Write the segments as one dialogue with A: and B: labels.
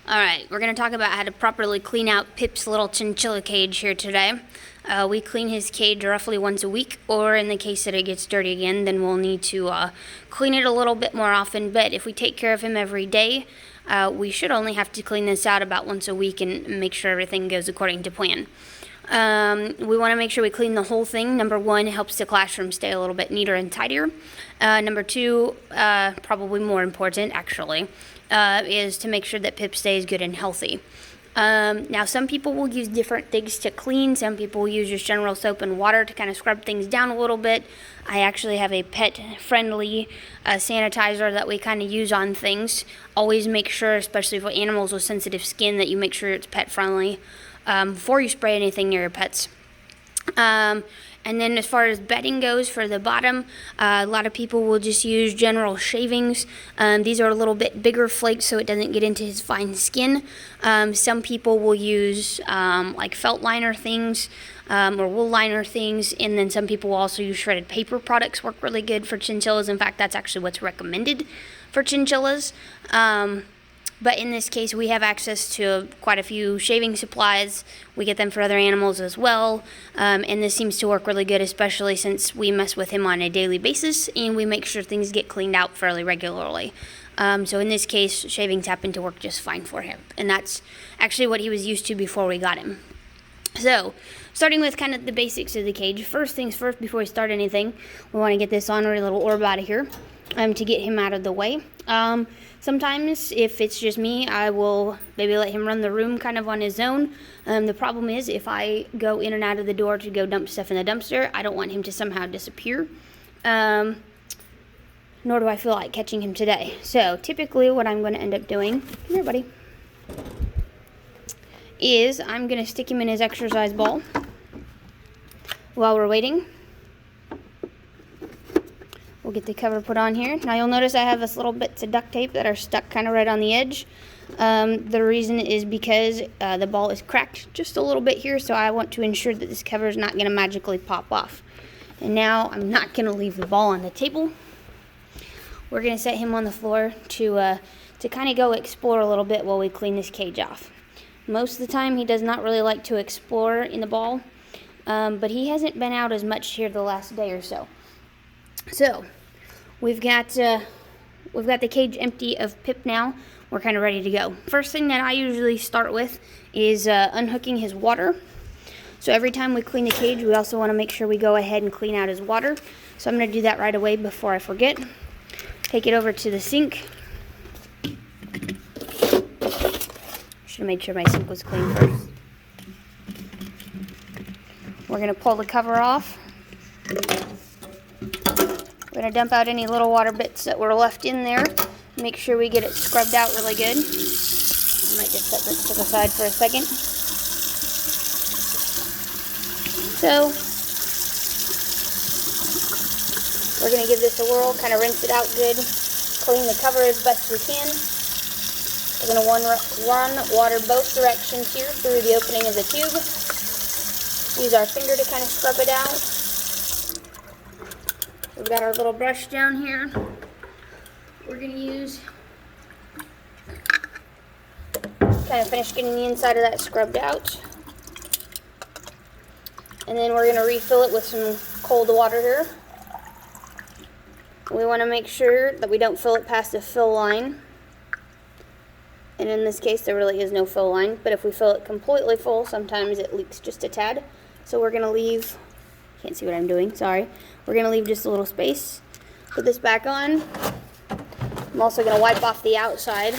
A: Alright, we're going to talk about how to properly clean out Pip's little chinchilla cage here today. We clean his cage roughly once a week, or in the case that it gets dirty again, then we'll need to clean it a little bit more often. But if we take care of him every day, we should only have to clean this out about once a week and make sure everything goes according to plan. We want to make sure we clean the whole thing. Number one, it helps the classroom stay a little bit neater and tidier. Number two, probably more important actually, is to make sure that Pip stays good and healthy. Now some people will use different things to clean. Some people will use just general soap and water to kind of scrub things down a little bit. I actually have a pet-friendly sanitizer that we kind of use on things. Always make sure, especially for animals with sensitive skin, that you make sure it's pet-friendly before you spray anything near your pets. And then as far as bedding goes for the bottom, a lot of people will just use general shavings. These are a little bit bigger flakes so it doesn't get into his fine skin. Some people will use like felt liner things or wool liner things, and then some people will also use shredded paper products. Work really good for chinchillas. In fact, that's actually what's recommended for chinchillas. But in this case, we have access to quite a few shaving supplies. We get them for other animals as well. And this seems to work really good, especially since we mess with him on a daily basis and we make sure things get cleaned out fairly regularly. So in this case, shavings happen to work just fine for him. And that's actually what he was used to before we got him. So, starting with kind of the basics of the cage. First things first, before we start anything, we want to get this ornery little orb out of here to get him out of the way. Sometimes, if it's just me, I will maybe let him run the room kind of on his own. The problem is, if I go in and out of the door to go dump stuff in the dumpster, I don't want him to somehow disappear. Nor do I feel like catching him today. So, typically what I'm going to end up doing, come here buddy, is I'm going to stick him in his exercise ball while we're waiting. We'll get the cover put on here. Now you'll notice I have this little bits of duct tape that are stuck kind of right on the edge. The reason is because the ball is cracked just a little bit here, so I want to ensure that this cover is not going to magically pop off. And now I'm not going to leave the ball on the table. We're going to set him on the floor to kind of go explore a little bit while we clean this cage off. Most of the time he does not really like to explore in the ball, but he hasn't been out as much here the last day or so. So, we've got the cage empty of Pip now. We're kind of ready to go. First thing that I usually start with is unhooking his water. So every time we clean the cage, we also want to make sure we go ahead and clean out his water. So I'm going to do that right away before I forget. Take it over to the sink. Should have made sure my sink was clean first. We're going to pull the cover off. We're going to dump out any little water bits that were left in there. Make sure we get it scrubbed out really good. I might just set this to the side for a second. So, we're going to give this a whirl, kind of rinse it out good, clean the cover as best we can. We're going to run water both directions here through the opening of the tube. Use our finger to kind of scrub it out. We've got our little brush down here. We're going to use, kind of finish getting the inside of that scrubbed out. And then we're going to refill it with some cold water here. We want to make sure that we don't fill it past the fill line. And in this case, there really is no fill line. But if we fill it completely full, sometimes it leaks just a tad. So we're going to leave, can't see what I'm doing, sorry. We're going to leave just a little space. Put this back on. I'm also going to wipe off the outside.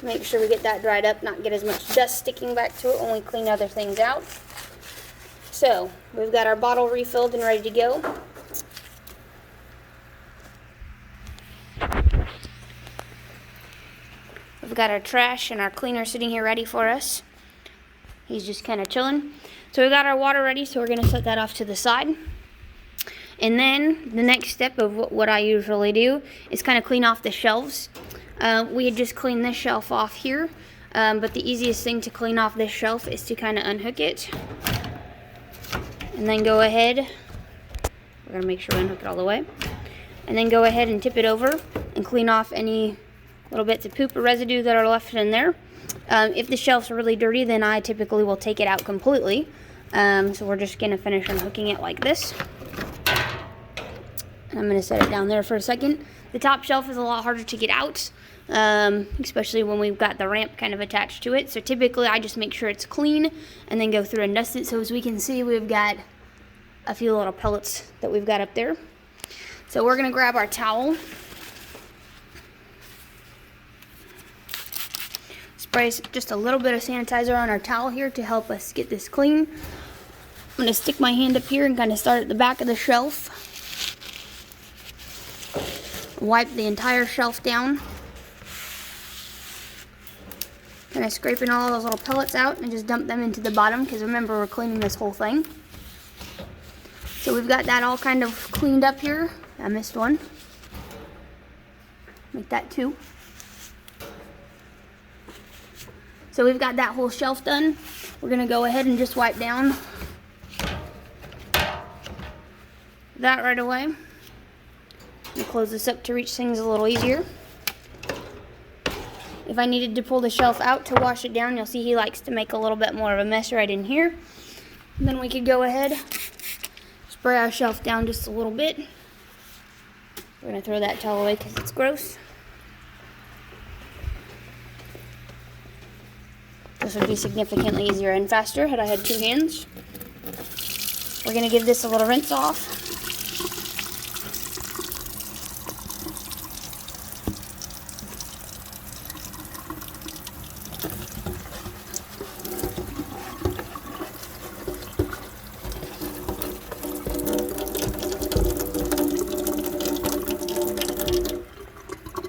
A: Make sure we get that dried up, not get as much dust sticking back to it when we clean other things out. So, we've got our bottle refilled and ready to go. We've got our trash and our cleaner sitting here ready for us. He's just kind of chilling. So we got our water ready, so we're going to set that off to the side. And then the next step of what I usually do is kind of clean off the shelves. We had just cleaned this shelf off here, but the easiest thing to clean off this shelf is to kind of unhook it. And then go ahead, we're going to make sure we unhook it all the way. And then go ahead and tip it over and clean off any little bits of poop or residue that are left in there. If the shelves are really dirty, then I typically will take it out completely. So we're just going to finish unhooking it like this. And I'm going to set it down there for a second. The top shelf is a lot harder to get out, especially when we've got the ramp kind of attached to it. So typically I just make sure it's clean and then go through and dust it. So as we can see, we've got a few little pellets that we've got up there. So we're going to grab our towel. Spray just a little bit of sanitizer on our towel here to help us get this clean. I'm going to stick my hand up here and kind of start at the back of the shelf. Wipe the entire shelf down. Kind of scraping all those little pellets out and just dump them into the bottom, because remember, we're cleaning this whole thing. So we've got that all kind of cleaned up here. I missed one. Make that 2. So we've got that whole shelf done. We're going to go ahead and just wipe down that right away. And close this up to reach things a little easier. If I needed to pull the shelf out to wash it down, you'll see he likes to make a little bit more of a mess right in here. And then we could go ahead, spray our shelf down just a little bit. We're going to throw that towel away because it's gross. This would be significantly easier and faster had I had 2 hands. We're going to give this a little rinse off.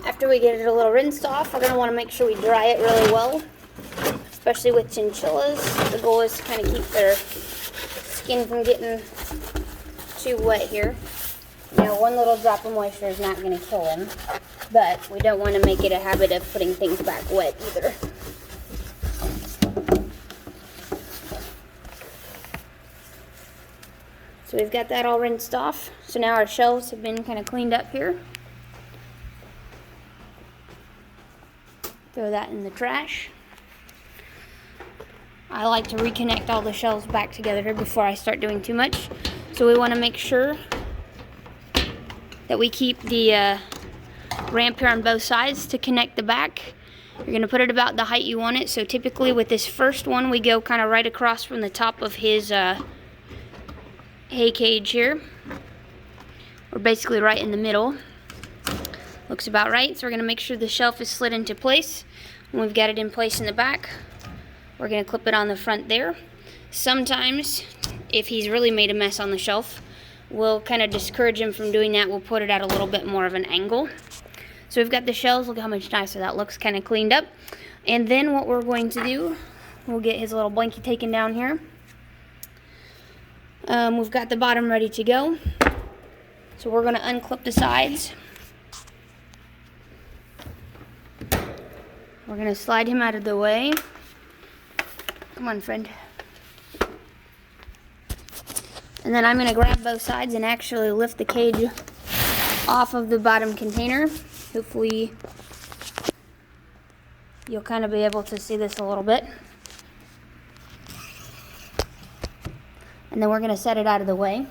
A: After we get it a little rinsed off, we're going to want to make sure we dry it really well. Especially with chinchillas, the goal is to kind of keep their skin from getting too wet here. Now, one little drop of moisture is not going to kill them, but we don't want to make it a habit of putting things back wet either. So we've got that all rinsed off. So now our shelves have been kind of cleaned up here. Throw that in the trash. I like to reconnect all the shelves back together before I start doing too much. So we want to make sure that we keep the ramp here on both sides to connect the back. You're going to put it about the height you want it. So typically with this first one, we go kind of right across from the top of his hay cage here. We're basically right in the middle. Looks about right. So we're going to make sure the shelf is slid into place. When we've got it in place in the back, we're going to clip it on the front there. Sometimes, if he's really made a mess on the shelf, we'll kind of discourage him from doing that. We'll put it at a little bit more of an angle. So we've got the shelves. Look how much nicer that looks, kind of cleaned up. And then what we're going to do, we'll get his little blankie taken down here. We've got the bottom ready to go. So we're going to unclip the sides. We're going to slide him out of the way. Come on, friend. And then I'm going to grab both sides and actually lift the cage off of the bottom container. Hopefully you'll kind of be able to see this a little bit. And then we're going to set it out of the way.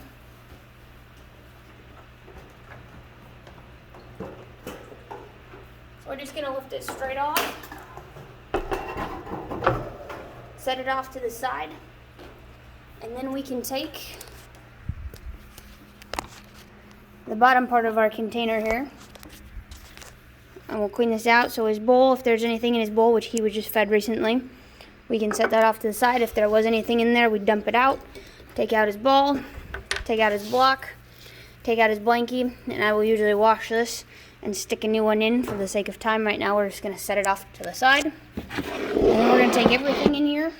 A: So we're just going to lift it straight off. Set it off to the side, and then we can take the bottom part of our container here, and we'll clean this out. So his bowl, if there's anything in his bowl, which he was just fed recently, we can set that off to the side. If there was anything in there, we dump it out, take out his ball, take out his block, take out his blankie, and I will usually wash this and stick a new one in for the sake of time. Right now we're just going to set it off to the side. And then we're going to take everything in here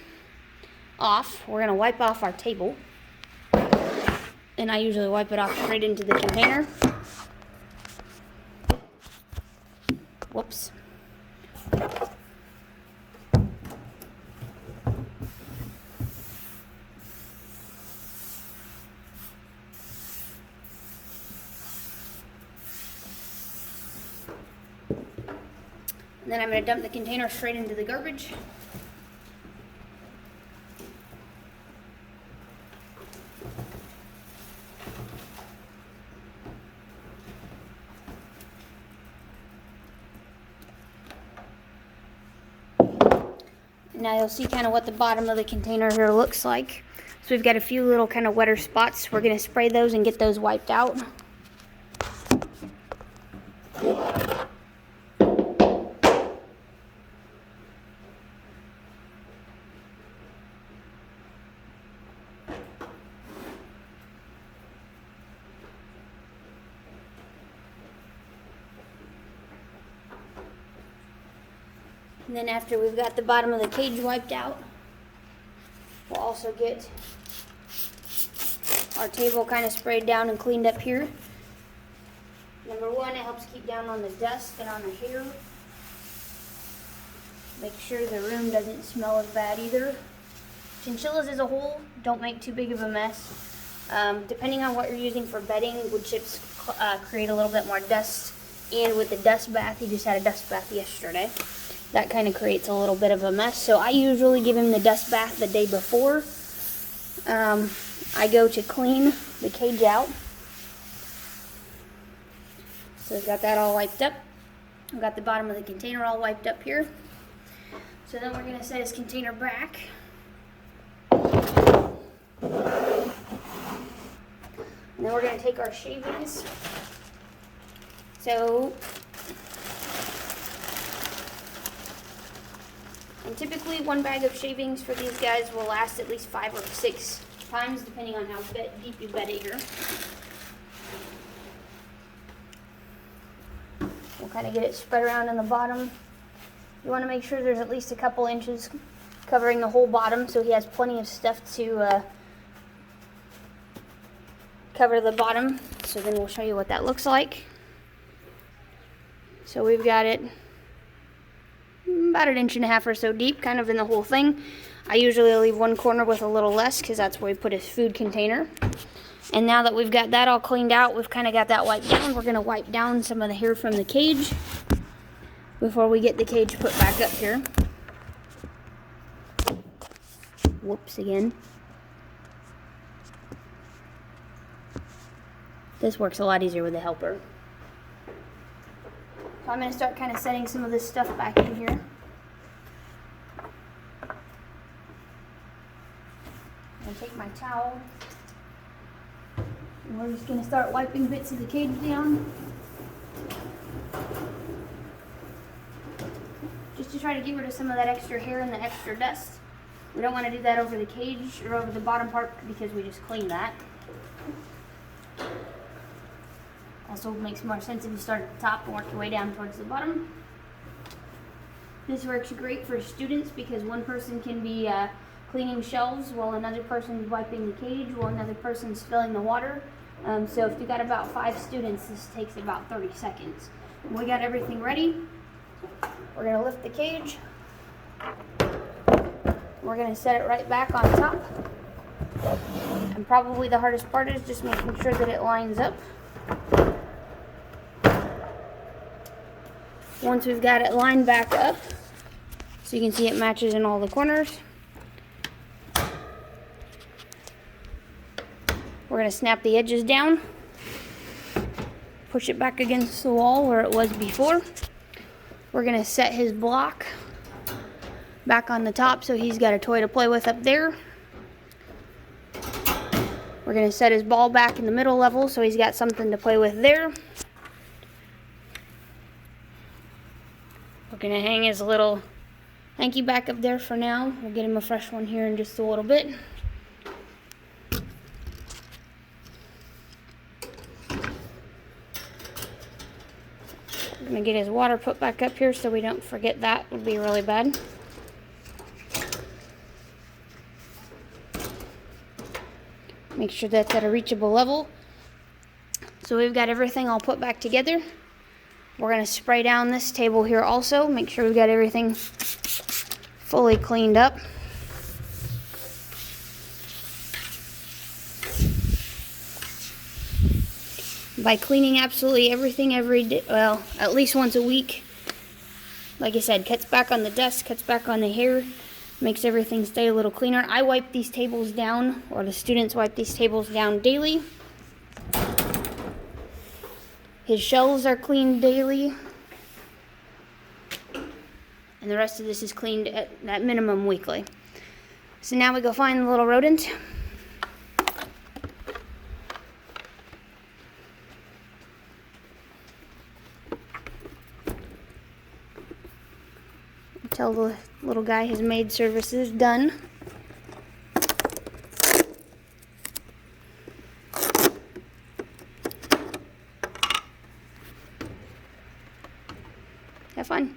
A: off. We're going to wipe off our table. And I usually wipe it off straight into the container. Whoops. And then I'm going to dump the container straight into the garbage. Now you'll see kind of what the bottom of the container here looks like. So we've got a few little kind of wetter spots. We're going to spray those and get those wiped out. And then after we've got the bottom of the cage wiped out, we'll also get our table kind of sprayed down and cleaned up here. Number one, it helps keep down on the dust and on the hair. Make sure the room doesn't smell as bad either. Chinchillas as a whole don't make too big of a mess. Depending on what you're using for bedding, wood chips create a little bit more dust. And with the dust bath, he just had a dust bath yesterday. That kind of creates a little bit of a mess. So I usually give him the dust bath the day before I go to clean the cage out. So we've got that all wiped up. We've got the bottom of the container all wiped up here. So then we're going to set his container back. And then we're going to take our shavings. And typically one bag of shavings for these guys will last at least 5 or 6 times, depending on how deep you bed it here. We'll kind of get it spread around in the bottom. You want to make sure there's at least a couple inches covering the whole bottom, so he has plenty of stuff to cover the bottom. So then we'll show you what that looks like. So we've got it about 1.5 inches or so deep, kind of in the whole thing. I usually leave one corner with a little less because that's where we put his food container. And now that we've got that all cleaned out, we've kind of got that wiped down. We're going to wipe down some of the hair from the cage before we get the cage put back up here. Whoops again. This works a lot easier with a helper. So I'm going to start kind of setting some of this stuff back in here. I'm going to take my towel, and we're just going to start wiping bits of the cage down. Just to try to get rid of some of that extra hair and the extra dust. We don't want to do that over the cage or over the bottom part because we just cleaned that. Also makes more sense if you start at the top and work your way down towards the bottom. This works great for students because one person can be cleaning shelves while another person's wiping the cage while another person's filling the water. So if you got about 5 students, this takes about 30 seconds. When we got everything ready, we're going to lift the cage. We're going to set it right back on top. And probably the hardest part is just making sure that it lines up. Once we've got it lined back up, so you can see it matches in all the corners, we're going to snap the edges down, push it back against the wall where it was before. We're going to set his block back on the top so he's got a toy to play with up there. We're going to set his ball back in the middle level so he's got something to play with there. We're going to hang his little hanky back up there for now. We'll get him a fresh one here in just a little bit. We're going to get his water put back up here so we don't forget that. Would be really bad. Make sure that's at a reachable level. So we've got everything all put back together. We're going to spray down this table here also. Make sure we've got everything fully cleaned up. By cleaning absolutely everything every day, well, at least once a week, Like I said, cuts back on the dust, cuts back on the hair, makes everything stay a little cleaner. I wipe these tables down, or the students wipe these tables down daily. His shelves are cleaned daily. And the rest of this is cleaned at minimum weekly. So now we go find the little rodent. Tell the little guy his maid service is done. Have fun.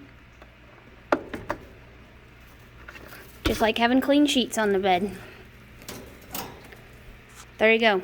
A: Just like having clean sheets on the bed. There you go.